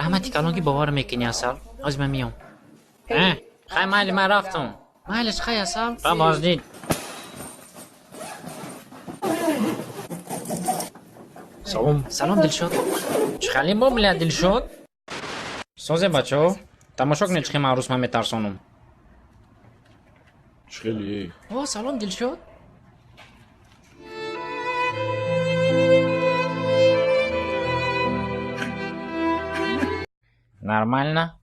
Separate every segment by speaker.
Speaker 1: احمدی کلانگی باور میکنی اصل از من میام خیلی مایل من رفتم مایلش خیلی اصل را بازدید سلام دلشاد چه خیلی با ملیت دلشاد سازه بچه ها تماشا کنید چه خیلی عروس من میترسانم
Speaker 2: چه خیلی
Speaker 1: سلام دلشاد نرمال نه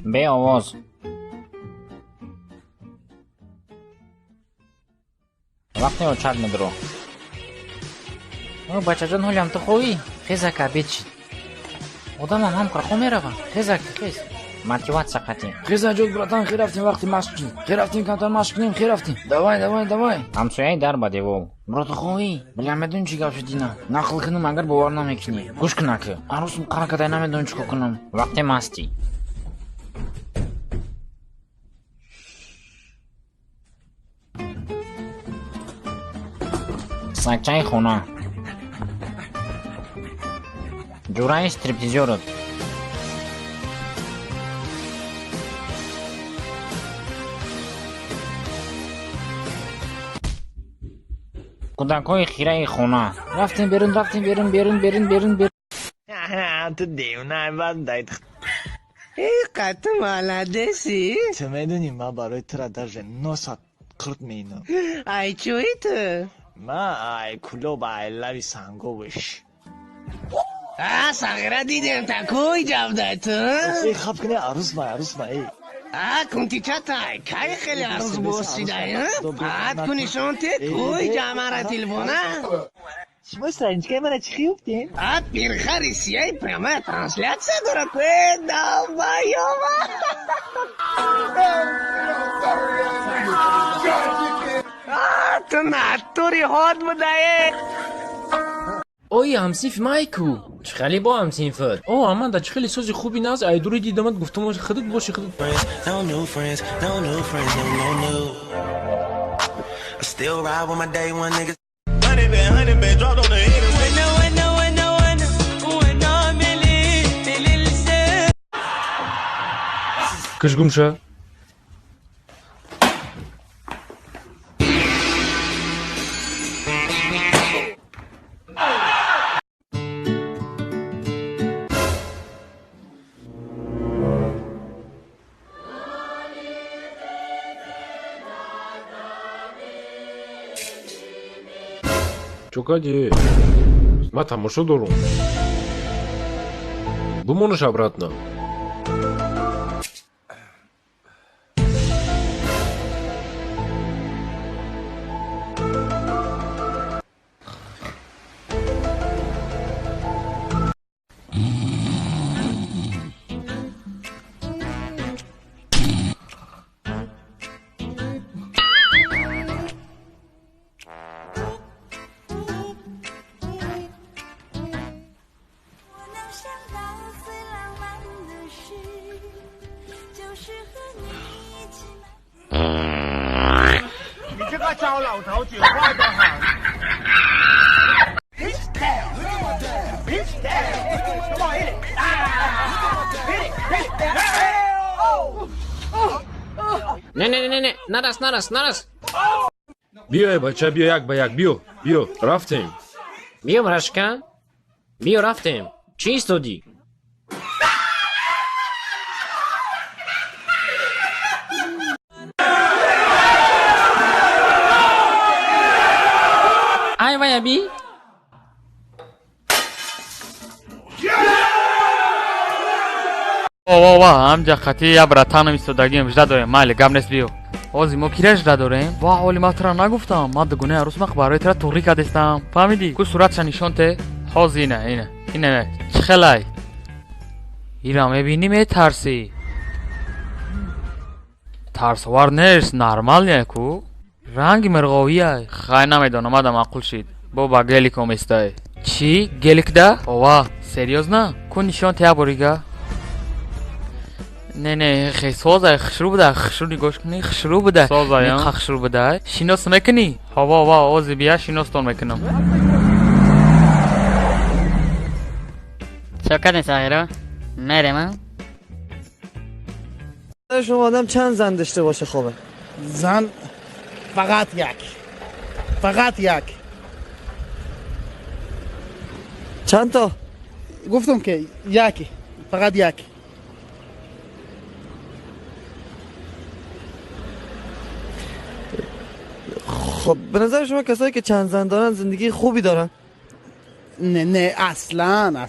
Speaker 1: به آواز وقتی اوچت ندارو بچه جان حالیم تو خوبی؟ خیزک عبید شد آدم هم کرخو میروم خیزک خیز ماتیوات سقطیم
Speaker 3: خیزک جود براتان خیر رفتیم وقتی مشق کنیم خیر رفتیم کمتر مشق کنیم خیر رفتیم دوای
Speaker 1: همسایه در بده و
Speaker 3: برات خوبی بلیم بدون چی گپ شد اینا نقل کنم اگر باور نمیکنی گوش کن که عروس قرقدای نمیدون چیکو کنم
Speaker 1: وقتی مستی سکچه خونه جورای استریپتیزیورد کودکای خیره خونه
Speaker 3: رفتیم بیرون
Speaker 4: تو دیونه بعد داید
Speaker 5: قطع مالدسی
Speaker 4: تو میدونی ما برای تو را در 9 ساعت کرد مینم
Speaker 5: ای چوی تو
Speaker 4: ما ای کلو با لبی سنگو بش
Speaker 5: صغیره دیدیم تا کوی جفته تو
Speaker 4: ای خب کنی عروس ما ای
Speaker 5: کنتی چطای که خیلی عروس بوسیده کنی شانته کوی جامعه را تلفونه
Speaker 4: شما سرنجکای من چی خیوبتین؟
Speaker 5: پیرخری سیای پرمه ترانسلیت داره که دابایوما تو نطوری هاد بودایی
Speaker 3: اوی همسیف مایکو
Speaker 1: چه خیلی با همسینفت
Speaker 3: اما دا چه خیلی سازی خوبی ناز ایدوری دیدمت گفتم باشه خودت باشه کش گمشه
Speaker 2: Чукади, мата, что дуру? Бумонешь обратно.
Speaker 1: نه نرس
Speaker 2: Bio بچه بیا یک به یک بیا رفتیم
Speaker 1: بیام رشکن بیا رفتیم چی استودی؟ ای وای بی
Speaker 6: همجا خطی یا براتانم ایستادگیم جدا داریم مالی گم بیو اوزی ما کیرش جدا داریم اولی ما ترا نگفتم ما دگونه عروس مخ برای ترا توری کردستم فهمیدی کو صورتش نشون ته حوزی اینه چه خلای ایرا میبینی میترسی ترسوار نیست نرمالیه کو رنگ مرغاویه خیلی نمیدونم آدم معقول شید بابا گلیکم استای چی گلیک ده اوه سریوز نه کو نشون ته بوریگا نه خیلی سوزه خشرو بده خشرو گوش کنی خشرو بده سوزه یا خشرو بده شیناس میکنی هوا اوزی بیا شیناستون میکنم
Speaker 7: شوکت صغیرا مریم
Speaker 8: شما آدم چند زن داشته باشه خوبه؟
Speaker 9: زن فقط یک.
Speaker 8: چند تا؟
Speaker 9: گفتم که یکی، فقط یک.
Speaker 8: خب به نظر شما کسایی که چند زن دارن زندگی خوبی دارن؟
Speaker 9: نه اصلا